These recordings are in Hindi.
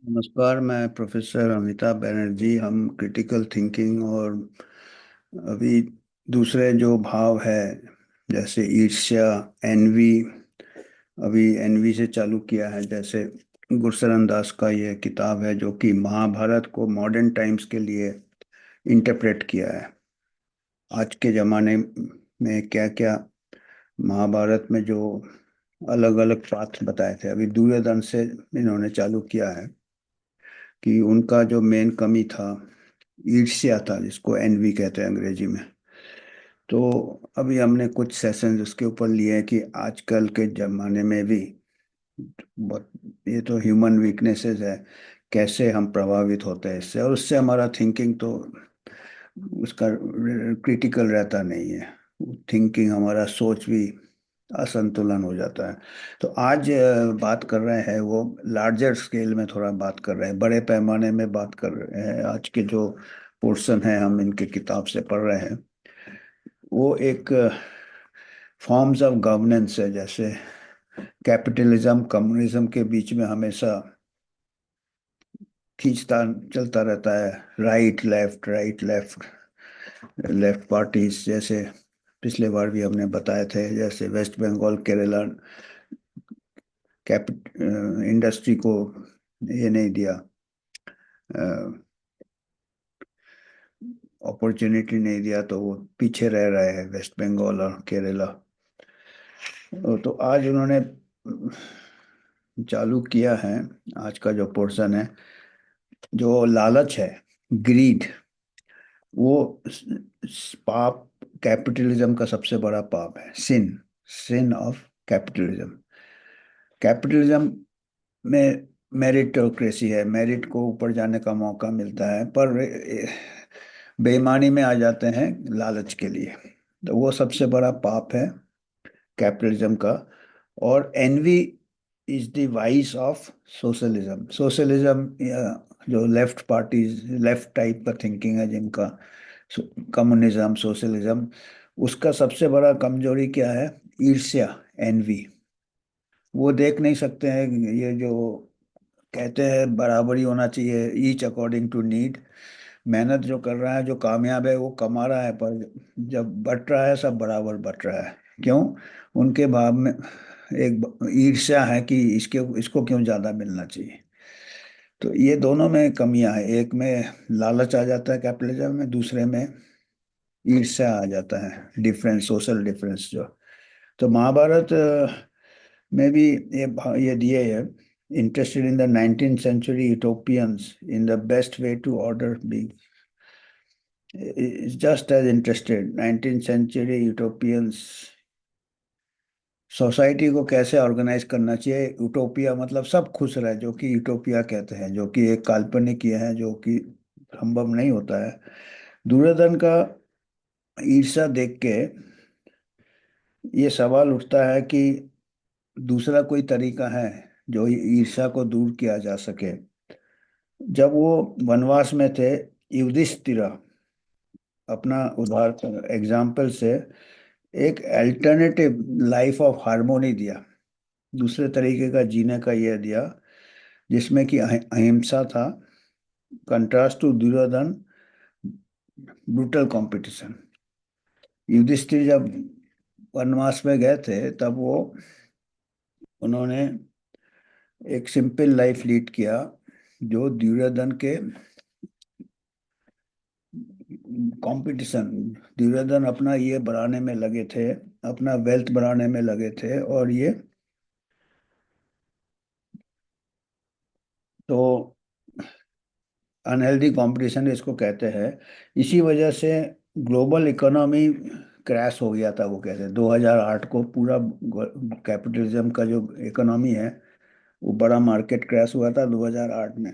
नमस्कार। मैं प्रोफेसर अमिताभ बनर्जी। हम क्रिटिकल थिंकिंग और अभी दूसरे जो भाव है जैसे ईर्ष्या, एनवी, अभी एनवी से चालू किया है। जैसे गुरशरण दास का ये किताब है जो कि महाभारत को मॉडर्न टाइम्स के लिए इंटरप्रेट किया है। आज के ज़माने में क्या क्या महाभारत में जो अलग अलग पात्र बताए थे, अभी दुर्योधन से इन्होंने चालू किया है कि उनका जो मेन कमी था ईर्ष्या था, जिसको एनवी कहते हैं अंग्रेजी में। तो अभी हमने कुछ सेशंस उसके ऊपर लिए हैं कि आजकल के ज़माने में भी बहुत, ये तो ह्यूमन वीकनेसेस है, कैसे हम प्रभावित होते हैं इससे, और उससे हमारा थिंकिंग तो उसका क्रिटिकल रहता नहीं है। थिंकिंग, हमारा सोच भी असंतुलन हो जाता है। तो आज बात कर रहे हैं वो लार्जर स्केल में, थोड़ा बात कर रहे हैं, बड़े पैमाने में बात कर रहे हैं। आज के जो पोर्शन है हम इनके किताब से पढ़ रहे हैं, वो एक फॉर्म्स ऑफ गवर्नेंस है। जैसे कैपिटलिज्म कम्युनिज्म के बीच में हमेशा खींचता चलता रहता है, right left, right left, left parties. जैसे पिछले बार भी हमने बताए थे, जैसे वेस्ट बंगाल, केरला, कैपिट इंडस्ट्री को ये नहीं दिया, अपॉर्चुनिटी नहीं दिया, तो वो पीछे रह रहे हैं वेस्ट बंगाल और केरला। तो आज उन्होंने चालू किया है। आज का जो पोर्शन है, जो लालच है, ग्रीड, वो पाप कैपिटलिज्म का सबसे बड़ा पाप है। सिन, सिन ऑफ कैपिटलिज्म। कैपिटलिज्म में मेरिटोक्रेसी है, मेरिट को ऊपर जाने का मौका मिलता है, पर बेईमानी में आ जाते हैं लालच के लिए। तो वो सबसे बड़ा पाप है कैपिटलिज्म का। और envy is the vice of socialism. Socialism, जो लेफ्ट पार्टीज, लेफ्ट टाइप का थिंकिंग है जिनका, कम्युनिज्म, सोशलिज्म, उसका सबसे बड़ा कमजोरी क्या है? ईर्ष्या, एनवी। वो देख नहीं सकते हैं ये जो कहते हैं बराबरी होना चाहिए, ईच अकॉर्डिंग टू नीड। मेहनत जो कर रहा है, जो कामयाब है, वो कमा रहा है, पर जब बट रहा है सब बराबर बट रहा है। क्यों? उनके भाव में एक ईर्ष्या है कि इसके इसको क्यों ज्यादा मिलना चाहिए। तो ये दोनों में कमियां हैं, एक में लालच आ जाता है कैपिटलिज्म में, दूसरे में ईर्ष्या आ जाता है, डिफरेंस, सोशल डिफरेंस जो। तो महाभारत में भी ये दिए है, interested in the 19th century utopians in the best way to order being, is just as interested 19th century utopians, society को कैसे ऑर्गेनाइज करना चाहिए। यूटोपिया मतलब सब खुश रहे, जो कि यूटोपिया कहते हैं, जो कि एक काल्पनिक ये है, जो कि संभव नहीं होता है। दुर्योधन का ईर्ष्या देख के ये सवाल उठता है कि दूसरा कोई तरीका है जो ईर्ष्या को दूर किया जा सके। जब वो वनवास में थे, युधिष्ठिर अपना उदाहरण एग्जाम्पल से एक अल्टरनेटिव लाइफ ऑफ हार्मोनी दिया, दूसरे तरीके का जीने का यह दिया, जिसमें कि अहिंसा था, contrast to Duryodhan, brutal competition. Yudhishthir जब वनवास में गए थे, तब वो उन्होंने एक सिंपल लाइफ लीड किया, जो दुर्योधन के कंपटीशन, दुर्योधन अपना ये बढ़ाने में लगे थे, अपना वेल्थ बढ़ाने में लगे थे, और ये तो अनहेल्दी कंपटीशन इसको कहते हैं। इसी वजह से ग्लोबल इकोनॉमी क्रैश हो गया था। वो कहते हैं 2008 को पूरा कैपिटलिज्म का जो इकोनॉमी है, वो बड़ा मार्केट क्रैश हुआ था 2008 में।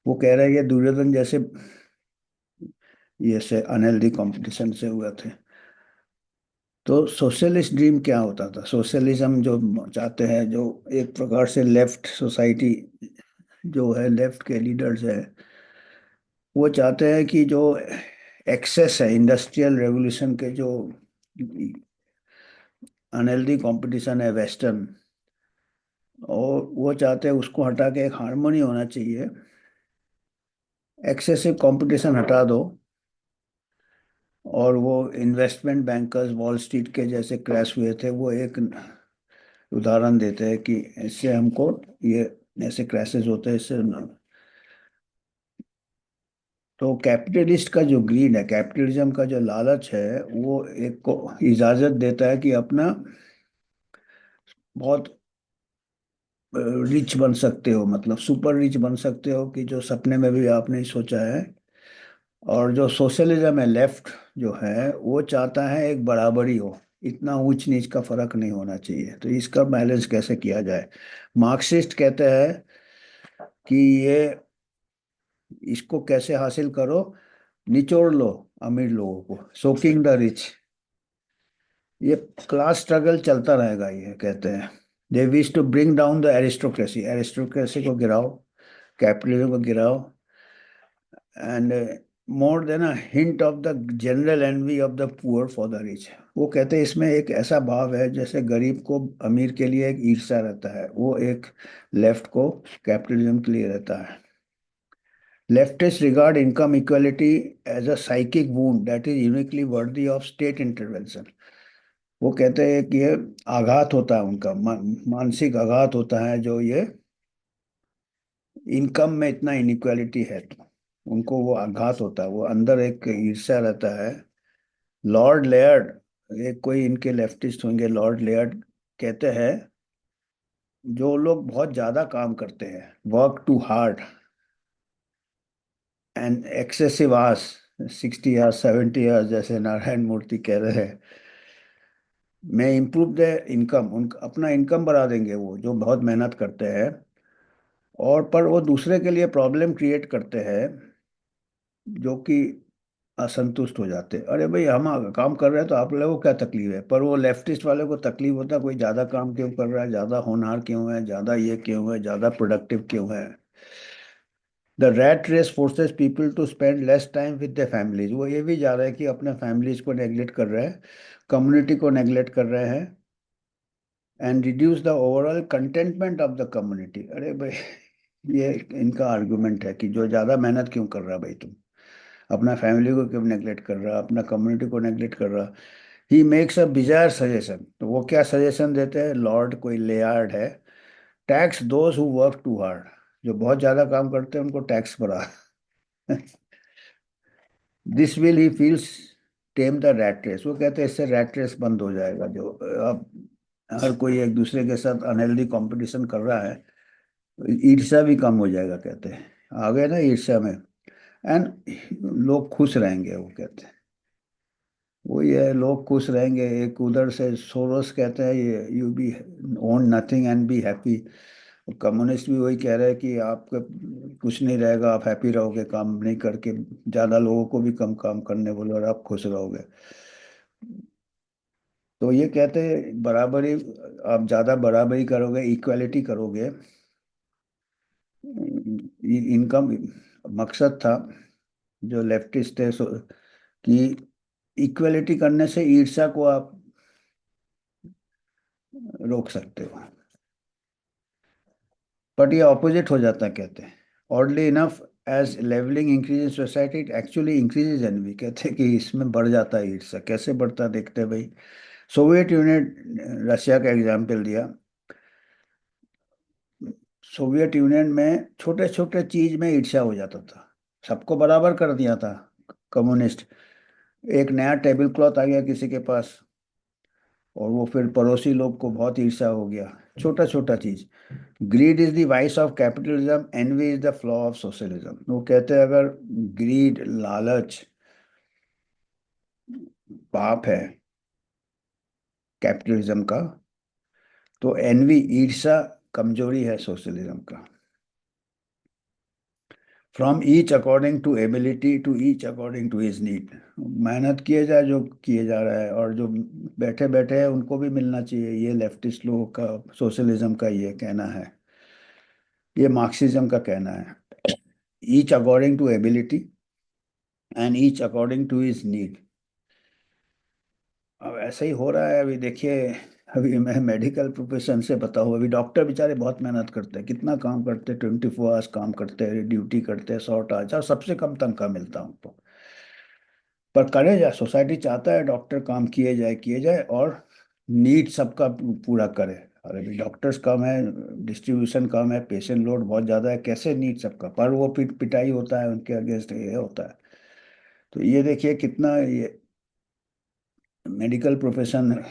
वो कह रहे हैं ये दुर्योधन जैसे ये से अनहेल्दी कंपटीशन से हुआ थे। तो सोशलिस्ट ड्रीम क्या होता था? सोशलिज्म जो चाहते हैं, जो एक प्रकार से लेफ्ट सोसाइटी जो है, लेफ्ट के लीडर्स है, वो चाहते हैं कि जो एक्सेस है इंडस्ट्रियल रेवोल्यूशन के, जो अनहेल्दी कंपटीशन है वेस्टर्न, और वो चाहते हैं उसको हटा के एक हार्मनी होना चाहिए। एक्सेसिव कंपटीशन हटा दो, और वो इन्वेस्टमेंट बैंकर्स वॉल स्ट्रीट के जैसे क्रैश हुए थे, वो एक उदाहरण देते हैं कि इससे हमको ये ऐसे क्रैशेस होते हैं इससे। तो कैपिटलिस्ट का जो ग्रीड है, कैपिटलिज्म का जो लालच है, वो एक को इजाजत देता है कि अपना बहुत रिच बन सकते हो, मतलब सुपर रिच बन सकते हो, कि जो सपने में भी आपने नहीं सोचा है। और जो सोशलिज्म है, लेफ्ट जो है, वो चाहता है एक बराबरी हो, इतना ऊंच नीच का फर्क नहीं होना चाहिए। तो इसका बैलेंस कैसे किया जाए? मार्क्सिस्ट कहते हैं कि ये इसको कैसे हासिल करो, निचोड़ लो अमीर लोगों को, सोकिंग द रिच। ये क्लास स्ट्रगल चलता रहेगा, ये कहते हैं। They wish to bring down the aristocracy, aristocracy को गिराओ, कैपिटलिज्म को गिराओ, and more than a hint of the general envy of the poor for the rich. वो कहते हैं इसमें एक ऐसा भाव है जैसे गरीब को अमीर के लिए एक ईर्ष्या रहता है, वो एक लेफ्ट को कैपिटलिज्म के लिए रहता है। Leftists regard income equality as a psychic wound that is uniquely worthy of state intervention. वो कहते हैं कि ये आघात होता है उनका, मानसिक आघात होता है, जो ये इनकम में इतना इनइक्वालिटी है, तो उनको वो आघात होता है, वो अंदर एक ईर्ष्या रहता है। लॉर्ड लेयर्ड, एक कोई इनके लेफ्टिस्ट होंगे, लॉर्ड लेयर्ड कहते हैं जो लोग बहुत ज्यादा काम करते हैं, work too hard and excessive hours, 60 hours 70 hours, जैसे नारायण मूर्ति कह रहे हैं, मैं इम्प्रूव द इनकम, उन अपना इनकम बढ़ा देंगे वो जो बहुत मेहनत करते हैं। और पर वो दूसरे के लिए प्रॉब्लम क्रिएट करते हैं, जो कि असंतुष्ट हो जाते हैं। अरे भाई, हम काम कर रहे हैं तो आप लोगों को क्या तकलीफ है? पर वो लेफ्टिस्ट वाले को तकलीफ होता है, कोई ज्यादा काम क्यों कर रहा है, ज्यादा होनहार क्यों है, ज्यादा ये क्यों है, ज्यादा प्रोडक्टिव क्यों है। The rat race forces people to spend less time with the families. वो ये भी जा रहे हैं कि अपने फैमिलीज को नेग्लेक्ट कर रहे हैं, कम्युनिटी को नेग्लेक्ट कर रहे हैं, and reduce the overall containment of the community. अरे भाई, ये इनका आर्गुमेंट है कि जो ज़्यादा मेहनत क्यों कर रहा भाई तुम, अपना फैमिली को क्यों नेग्लेक्ट कर रहा, अपना कम्युनिटी को नेग्लेक्ट कर रहा। He makes a bizarre suggestion. तो वो क्या सजेशन देते हैं, लॉर्ड कोई लेयार्ड है, tax those who work too hard. जो बहुत ज़्यादा काम करते हैं उनको टैक्स बढ़ा। This will he feels tame the rat race. वो कहते हैं इससे रैट रेस बंद हो जाएगा, जो अब हर कोई एक दूसरे के साथ अनहेल्दी कंपटीशन कर रहा है, ईर्ष्या भी कम हो जाएगा, कहते हैं। आ गए ना ईर्ष्या में, एंड लोग खुश रहेंगे, वो कहते हैं। वो ये लोग खुश रहेंगे। एक उधर से सोरोस कहते हैं ये, you be own nothing and be happy. Communist भी वही कह रहे हैं कि आपका कुछ नहीं रहेगा, आप हैप्पी रहोगे काम नहीं करके, ज्यादा लोगों को भी कम काम करने बोलो और आप खुश रहोगे। तो ये कहते हैं बराबरी, आप ज्यादा बराबरी करोगे, इक्वालिटी करोगे। इनकम मकसद था जो लेफ्टिस्ट थे, कि इक्वलिटी करने से ईर्ष्या को आप रोक सकते हो। बट ये ऑपोजिट हो जाता है, कहते हैं। Oddly enough, as levelling increase in society it actually increases envy. कहते हैं कि इसमें बढ़ जाता है ईर्ष्या। कैसे बढ़ता है देखते हैं भाई। सोवियत यूनियन, रशिया का एग्जाम्पल दिया। सोवियत यूनियन में छोटे छोटे चीज में ईर्ष्या हो जाता था, सबको बराबर कर दिया था कम्युनिस्ट। एक नया टेबल क्लॉथ आ गया किसी के पास, और वो फिर पड़ोसी लोग को बहुत ईर्ष्या हो गया, छोटा छोटा चीज। Greed is the vice of capitalism, envy is the flaw of socialism. वो कहते हैं अगर ग्रीड, लालच पाप है कैपिटलिज्म का, तो एनवी, ईर्ष्या, कमजोरी है सोशलिज्म का। From each according to ability to each according to his need. मेहनत किए जाए जो किए जा रहा है, और जो बैठे बैठे हैं उनको भी मिलना चाहिए, ये लेफ्टिस्ट लोगों का, सोशलिज्म का ये कहना है, ये मार्क्सिज्म का कहना है। Each according to ability and each according to his need. अब ऐसा ही हो रहा है अभी देखिए, अभी मैं मेडिकल प्रोफेशन से बताऊँ, अभी डॉक्टर बेचारे बहुत मेहनत करते हैं, कितना काम करते हैं, 24 आवर्स काम करते हैं, ड्यूटी करते हैं, 100 आवर्स, और सबसे कम तनख्वाह मिलता है उनको। पर करे जाए, सोसाइटी चाहता है डॉक्टर काम किए जाए और नीड सबका पूरा करे। और अभी डॉक्टर्स कम है, डिस्ट्रीब्यूशन कम है, पेशेंट लोड बहुत ज़्यादा है, कैसे नीड सबका, पर वो पिटाई होता है उनके अगेंस्ट, ये होता है। तो ये देखिए कितना ये मेडिकल प्रोफेशन है,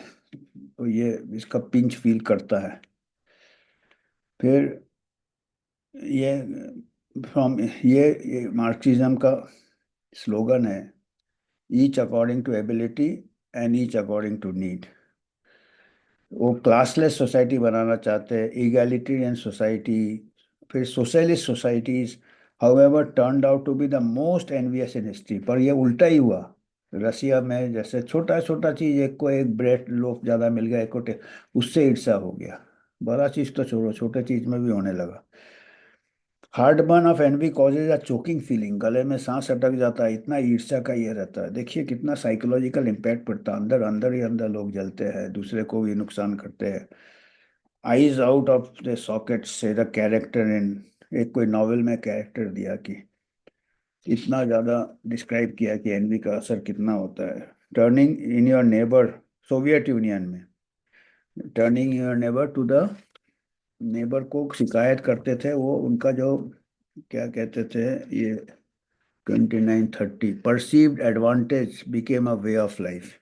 तो ये इसका पिंच फील करता है। फिर ये फ्रॉम ये मार्क्सिज्म का स्लोगन है, each according to ability and each according to need. वो क्लासलेस सोसाइटी बनाना चाहते हैं, इगैलिटेरियन सोसाइटी। फिर socialist societies however turned out to be the most envious in history, पर ये उल्टा ही हुआ। रसिया में जैसे छोटा छोटा चीज, एक को एक ब्रेड लोफ ज्यादा मिल गया, एक को उससे ईर्ष्या हो गया। बड़ा चीज तो छोड़ो, छोटे चीज में भी होने लगा। Heartburn of envy causes a choking feeling, गले में सांस अटक जाता है, इतना ईर्ष्या का ये रहता है। देखिए कितना साइकोलॉजिकल इम्पैक्ट पड़ता है, अंदर अंदर ही अंदर लोग जलते हैं, दूसरे को भी नुकसान करते हैं। Eyes out of the socket से द कैरेक्टर इन, एक कोई नॉवेल में कैरेक्टर दिया कि इतना ज्यादा डिस्क्राइब किया कि एनवी का असर कितना होता है। Turning in your neighbour, Soviet Union में turning your neighbour to the neighbour को शिकायत करते थे वो, उनका जो क्या कहते थे ये, 2930 perceived advantage became a way of life.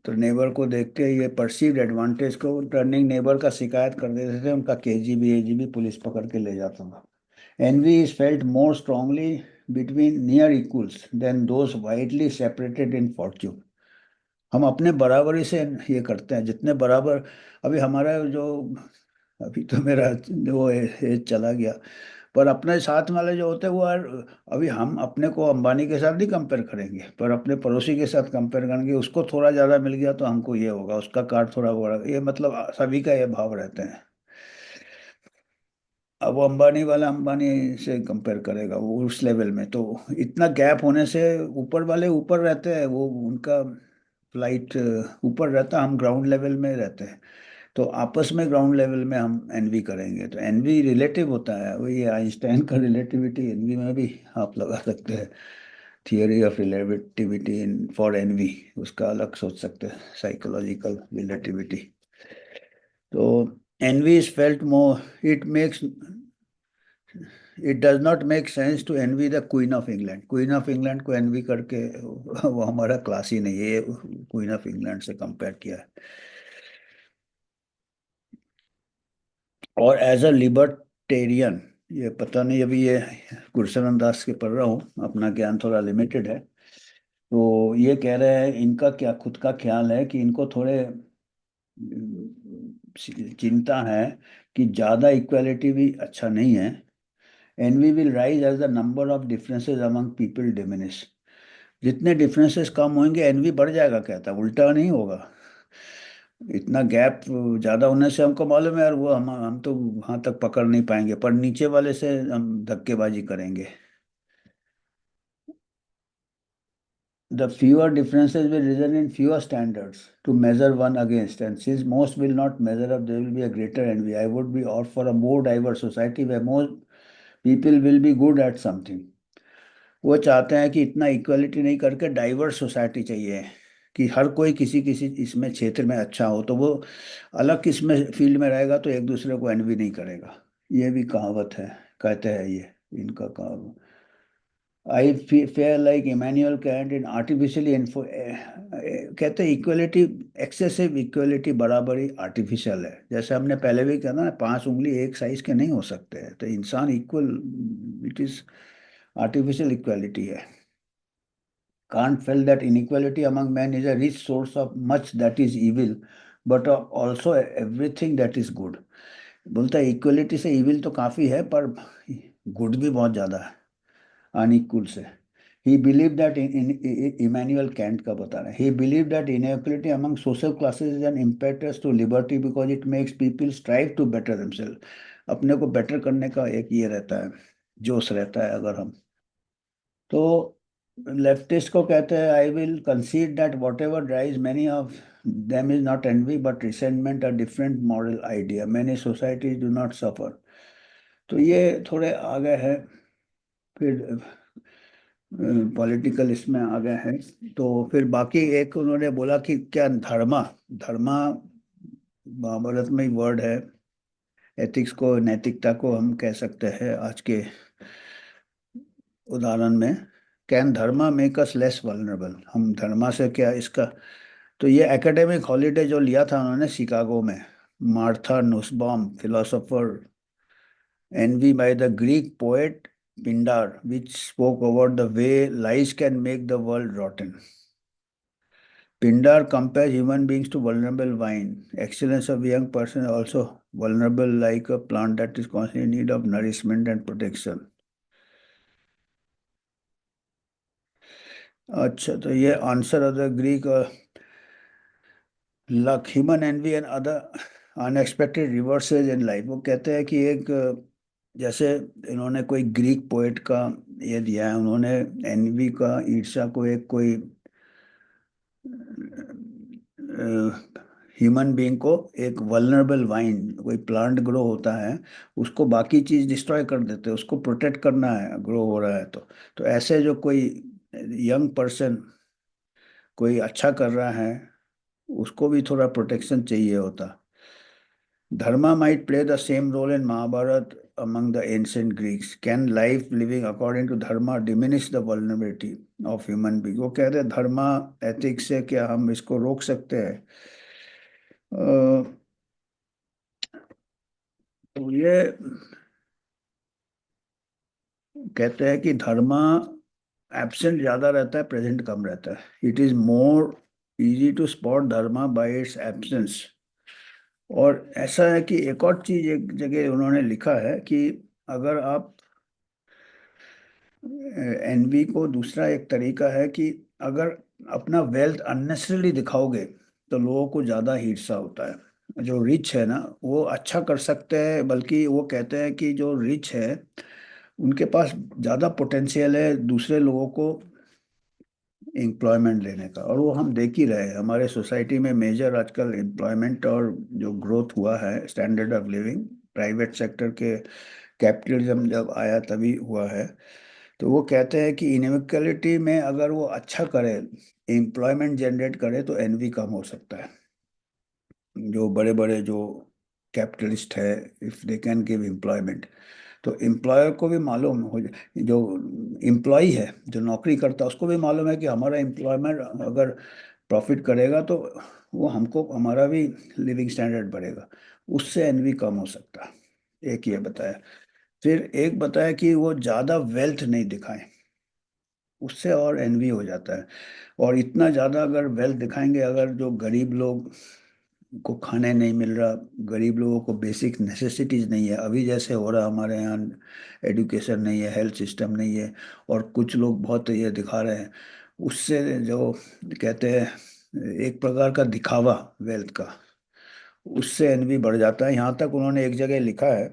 तो नेबर को देखते ही ये परसीव्ड एडवांटेज को टर्निंग नेबर का शिकायत कर देते थे, उनका केजीबी एजीबी पुलिस पकड़ के ले जाता था। Envy is felt more strongly between near equals than those widely separated in fortune. हम अपने बराबरी से ये करते हैं, जितने बराबर। अभी हमारा जो, अभी तो मेरा वो एज चला गया, पर अपने साथ वाले जो होते हैं वो यार, अभी हम अपने को अंबानी के साथ नहीं कंपेयर करेंगे, पर अपने पड़ोसी के साथ कंपेयर करेंगे, उसको थोड़ा ज़्यादा मिल गया तो हमको ये होगा, उसका कार्ड थोड़ा बड़ा, ये मतलब सभी का ये भाव रहते हैं। अब वो अंबानी वाला अंबानी से कंपेयर करेगा वो उस लेवल में, तो इतना गैप होने से ऊपर वाले ऊपर रहते हैं, वो उनका फ्लाइट ऊपर रहता है, हम ग्राउंड लेवल में रहते हैं। तो आपस में ग्राउंड लेवल में हम एनवी करेंगे, तो एनवी रिलेटिव होता है, वही आइंस्टाइन का रिलेटिविटी एनवी में भी आप लगा सकते हैं। Theory of relativity in for envy, उसका अलग सोच सकते हैं, साइकोलॉजिकल रिलेटिविटी। तो envy is felt more, it makes, it does not make sense to envy the Queen of England. Queen of England को एनवी करके वो हमारा क्लास ही नहीं है, ये क्वीन ऑफ इंग्लैंड से कंपेयर किया है। और एज अ लिबर्टेरियन, ये पता नहीं, अभी ये गुरशरण दास के पढ़ रहा हूँ, अपना ज्ञान थोड़ा लिमिटेड है। तो ये कह रहे हैं, इनका क्या खुद का ख्याल है कि इनको थोड़े चिंता है कि ज़्यादा इक्वालिटी भी अच्छा नहीं है। Envy will rise as the number of differences among people diminish. जितने डिफरेंसेस कम होंगे एनवी बढ़ जाएगा, कहता है, उल्टा नहीं होगा। इतना गैप ज्यादा होने से हमको मालूम है यार, वो हम तो वहां तक पकड़ नहीं पाएंगे, पर नीचे वाले से हम धक्केबाजी करेंगे। The fewer differences will result in fewer standards to measure one against, and since most will not measure up, there will be a greater envy. I would be all for a more diverse society where more people will be good at something. वो चाहते हैं कि इतना इक्वलिटी नहीं करके डाइवर्स सोसाइटी चाहिए, कि हर कोई किसी किसी इसमें क्षेत्र में अच्छा हो, तो वो अलग किस्म फील्ड में रहेगा तो एक दूसरे को एनवी नहीं करेगा। ये भी कहावत है, कहते हैं ये, इनका कहावत। आई फेयर लाइक इमैनुअल कैंट इन आर्टिफिशियली इन्फो, कहते हैं इक्वलिटी, एक्सेसिव इक्वलिटी बराबरी आर्टिफिशियल है। जैसे हमने पहले भी कहा ना, 5 उंगली एक साइज के नहीं हो सकते हैं, तो इंसान equal, it is artificial equality है। Kant felt that inequality among men is a rich source of much that is evil, but also everything that is good. बोलता है इक्वलिटी से इविल तो काफी है, पर गुड भी बहुत ज्यादा है अनइक्वल से। He believe that Immanuel Kant का बता रहे हैं, he believe that inequality among social classes is an impetus to liberty because it makes people strive to better themselves। अपने को बेटर करने का एक ये रहता है, जोश रहता है अगर हम। तो लेफ्टिस्ट को कहते हैं, I will कंसीड that what ever drives many of them is not N V but resentment, a different moral idea, many societies do not suffer. तो ये थोड़े आगे है। फिर पॉलिटिकल इसमें आ गए हैं। तो फिर बाकी एक उन्होंने बोला कि क्या धर्मा, धर्मा महाभारत में ही वर्ड है, एथिक्स को, नैतिकता को हम कह सकते हैं आज के उदाहरण में। Can Dharma make us less vulnerable, हम धर्मा से क्या इसका। तो ये एकेडमिक हॉलीडे जो लिया था उन्होंने शिकागो में, Martha Nussbaum philosopher, envy by the Greek poet Pindar, which spoke about the way lies can make the world rotten. Pindar compares human beings to vulnerable vine. Excellence of a young person is also vulnerable like a plant that is constantly in need of nourishment and protection. अच्छा, तो ये answer of the Greek luck, human envy and other unexpected reverses in life. वो कहते हैं कि एक जैसे इन्होंने कोई ग्रीक पोएट का ये दिया है, उन्होंने एनवी का, ईर्ष्या को एक कोई ह्यूमन बीइंग को एक वल्नरेबल वाइन, कोई प्लांट ग्रो होता है, उसको बाकी चीज डिस्ट्रॉय कर देते हैं, उसको प्रोटेक्ट करना है, ग्रो हो रहा है तो ऐसे जो कोई यंग पर्सन कोई अच्छा कर रहा है, उसको भी थोड़ा प्रोटेक्शन चाहिए होता। Dharma might play the same role in Mahabharata among the ancient Greeks. Can life living according to dharma diminish the vulnerability of human being? वो कहते हैं धर्मा एथिक्स से क्या हम इसको रोक सकते हैं? तो ये कहते हैं कि धर्मा एब्सेंट ज्यादा रहता है, प्रेजेंट कम रहता है। It is more easy to spot dharma by its absence. और ऐसा है कि एक और चीज एक जगह उन्होंने लिखा है कि अगर आप एनवी को दूसरा एक तरीका है कि अगर अपना वेल्थ अननेसेसरली दिखाओगे तो लोगों को ज़्यादा ईर्ष्या होता है। जो रिच है ना, वो अच्छा कर सकते हैं, बल्कि वो कहते हैं कि जो रिच है उनके पास ज़्यादा पोटेंशियल है दूसरे लोगों को एम्प्लॉयमेंट लेने का। और वो हम देख ही रहे हैं हमारे सोसाइटी में, मेजर आजकल एम्प्लॉयमेंट और जो ग्रोथ हुआ है standard of living, private sector के कैपिटलिज्म जब आया तभी हुआ है। तो वो कहते हैं कि इनइक्वालिटी में अगर वो अच्छा करे, एम्प्लॉयमेंट जनरेट करे, तो एनवी कम हो सकता है। जो बड़े बड़े जो कैपिटलिस्ट है, if they can give employment, तो एम्प्लॉयर को भी मालूम हो, जो एम्प्लॉय है जो नौकरी करता है उसको भी मालूम है कि हमारा एम्प्लॉयमेंट अगर प्रॉफिट करेगा तो वो हमको, हमारा भी लिविंग स्टैंडर्ड बढ़ेगा, उससे एनवी कम हो सकता है। एक ये बताया। फिर एक बताया कि वो ज़्यादा वेल्थ नहीं दिखाएं, उससे और एनवी हो जाता है। और इतना ज़्यादा अगर वेल्थ दिखाएंगे, अगर जो गरीब लोग को खाने नहीं मिल रहा, गरीब लोगों को बेसिक नेसेसिटीज नहीं है, अभी जैसे हो रहा हमारे यहाँ, एजुकेशन नहीं है, हेल्थ सिस्टम नहीं है, और कुछ लोग बहुत ये दिखा रहे हैं, उससे जो कहते हैं एक प्रकार का दिखावा वेल्थ का, उससे एनवी बढ़ जाता है। यहाँ तक उन्होंने एक जगह लिखा है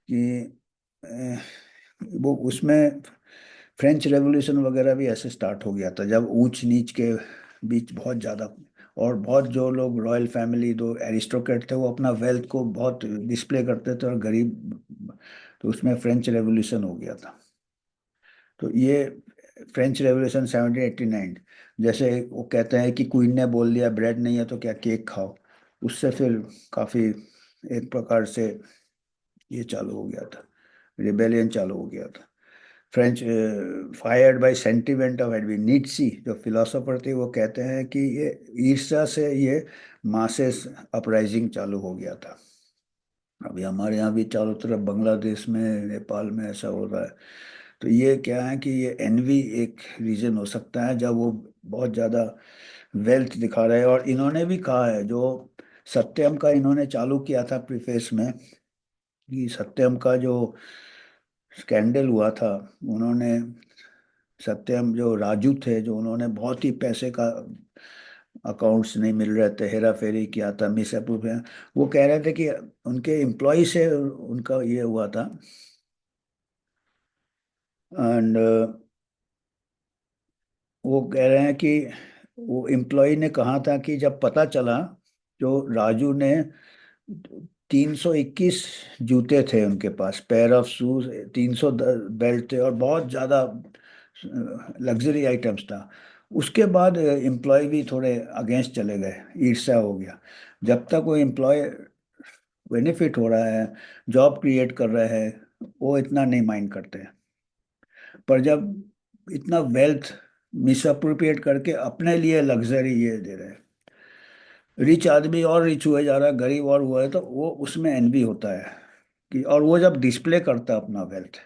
कि अ, वो उसमें फ्रेंच रेवोल्यूशन वगैरह भी ऐसे स्टार्ट हो गया था जब ऊंच नीच के बीच बहुत ज़्यादा, और बहुत जो लोग रॉयल फैमिली, दो एरिस्टोक्रेट थे, वो अपना वेल्थ को बहुत डिस्प्ले करते थे, और गरीब, तो उसमें फ्रेंच रेवोल्यूशन हो गया था। तो ये फ्रेंच रेवोल्यूशन 1789, जैसे वो कहते हैं कि क्वीन ने बोल दिया ब्रेड नहीं है तो क्या केक खाओ, उससे फिर काफ़ी एक प्रकार से ये चालू हो गया था, रिबेलियन चालू हो गया था। French fired by sentiment of envy Nietzsche, जो फिलोसोफर थे, वो कहते हैं कि ये ईर्ष्या से ये मासेस अपराइजिंग चालू हो गया था। अभी हमारे यहाँ भी चारों तरफ बांग्लादेश में, नेपाल में ऐसा हो रहा है। तो ये क्या है कि ये एनवी एक रीजन हो सकता है जब वो बहुत ज़्यादा वेल्थ दिखा रहे हैं। और इन्होंने भी कहा है, जो सत्यम का इन्होंने चालू किया था प्रीफेस में, कि सत्यम का जो स्कैंडल हुआ था, उन्होंने, सत्यम जो राजू थे, जो उन्होंने बहुत ही पैसे का, अकाउंट्स नहीं मिल रहे थे, हेरा फेरी किया था, मिस अप्रूव है, वो कह रहे थे कि उनके एम्प्लॉय से उनका ये हुआ था। एंड वो कह रहे हैं कि वो एम्प्लॉय ने कहा था कि जब पता चला, जो राजू ने 321 जूते थे उनके पास, पेयर ऑफ शूज, 300 बेल्ट थे और बहुत ज़्यादा लग्जरी आइटम्स था। उसके बाद एम्प्लॉय भी थोड़े अगेंस्ट चले गए, ईर्ष्या हो गया। जब तक वो एम्प्लॉय बेनिफिट हो रहा है, जॉब क्रिएट कर रहे हैं, वो इतना नहीं माइंड करते हैं। पर जब इतना वेल्थ मिस अप्रोप्रिएट करके अपने लिए लग्जरी ये दे रहे हैं, रिच आदमी और रिच हुए जा रहा है, गरीब और हुआ है, तो वो उसमें एनवी होता है कि, और वो जब डिस्प्ले करता है अपना वेल्थ।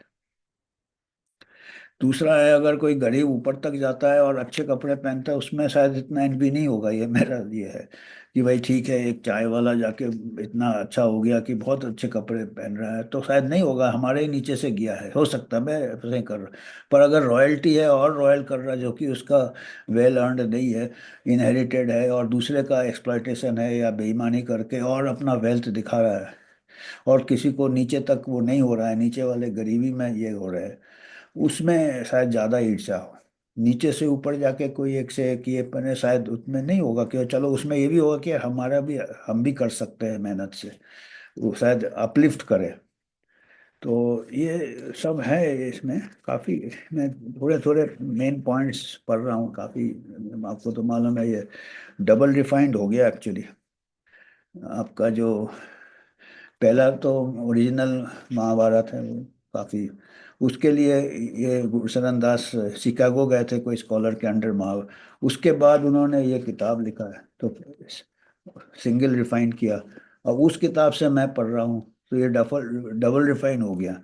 दूसरा है, अगर कोई गरीब ऊपर तक जाता है और अच्छे कपड़े पहनता है, उसमें शायद इतना एनवी नहीं होगा। ये मेरा ये है कि भाई ठीक है, एक चाय वाला जाके इतना अच्छा हो गया कि बहुत अच्छे कपड़े पहन रहा है, तो शायद नहीं होगा, हमारे ही नीचे से गया है, हो सकता है मैं ऐसे कर रहा। पर अगर रॉयल्टी है और रॉयल कर रहा है, जो कि उसका वेल अर्नड नहीं है, इनहेरिटेड है, और दूसरे का एक्सप्लॉयटेशन है या बेईमानी करके और अपना वेल्थ दिखा रहा है, और किसी को नीचे तक वो नहीं हो रहा है, नीचे वाले गरीबी में ये हो रहा है, उसमें शायद ज्यादा ईर्ष्या हो। नीचे से ऊपर जाके कोई एक से एक ये बने, शायद उसमें नहीं होगा कि चलो, उसमें ये भी होगा कि हमारा भी, हम भी कर सकते हैं मेहनत से, वो शायद अपलिफ्ट करे। तो ये सब है इसमें काफी। मैं थोड़े थोड़े मेन पॉइंट्स पढ़ रहा हूँ काफी। आपको तो मालूम है, ये डबल रिफाइंड हो गया एक्चुअली। आपका जो पहला तो ओरिजिनल महाभारत है, वो काफी, उसके लिए ये गुरशरण दास शिकागो गए थे कोई स्कॉलर के अंडर महा, उसके बाद उन्होंने ये किताब लिखा है, तो सिंगल रिफाइन किया। और उस किताब से मैं पढ़ रहा हूँ, तो ये डबल डबल रिफाइन हो गया,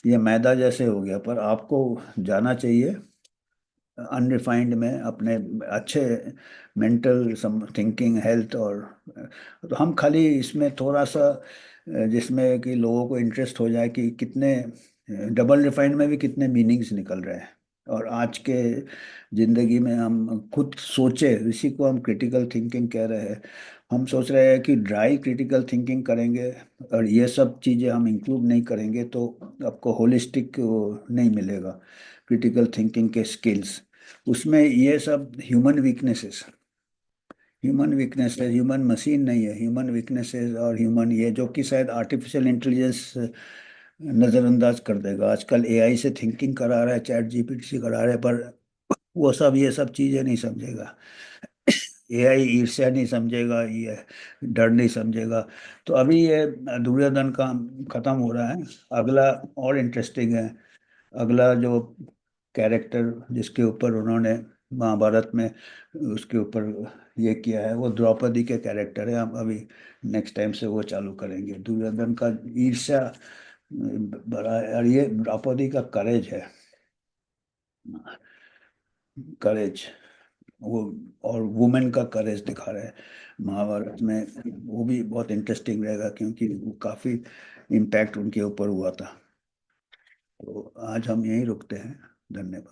ये मैदा जैसे हो गया। पर आपको जाना चाहिए अनरिफाइंड में, अपने अच्छे मेंटल थिंकिंग, हेल्थ, और तो हम खाली इसमें थोड़ा सा जिसमें कि लोगों को इंटरेस्ट हो जाए कि कितने डबल रिफाइंड में भी कितने मीनिंग्स निकल रहे हैं। और आज के जिंदगी में हम खुद सोचे, इसी को हम क्रिटिकल थिंकिंग कह रहे हैं। हम सोच रहे हैं कि ड्राई क्रिटिकल थिंकिंग करेंगे और ये सब चीज़ें हम इंक्लूड नहीं करेंगे, तो आपको होलिस्टिक नहीं मिलेगा क्रिटिकल थिंकिंग के स्किल्स। उसमें ये सब ह्यूमन वीकनेसेस, ह्यूमन मशीन नहीं है, ह्यूमन वीकनेसेस और ह्यूमन ये, जो कि शायद आर्टिफिशियल इंटेलिजेंस नज़रअंदाज कर देगा। आजकल एआई से थिंकिंग करा रहा है, चैट जीपीटी से करा रहा है, पर वो सब ये सब चीज़ें नहीं समझेगा। एआई ईर्ष्या नहीं समझेगा, ये डर नहीं समझेगा। तो अभी ये दुर्योधन का खत्म हो रहा है, अगला और इंटरेस्टिंग है। अगला जो कैरेक्टर जिसके ऊपर उन्होंने महाभारत में उसके ऊपर ये किया है, वो द्रौपदी के कैरेक्टर है। हम अभी नेक्स्ट टाइम से वो चालू करेंगे, दुर्योधन का ईर्ष्या बड़ा है, और ये द्रौपदी का करेज है, करेज वो, और वुमेन का करेज दिखा रहे हैं महाभारत में। वो भी बहुत इंटरेस्टिंग रहेगा, क्योंकि वो काफी इम्पैक्ट उनके ऊपर हुआ था। तो आज हम यहीं रुकते हैं। धन्यवाद।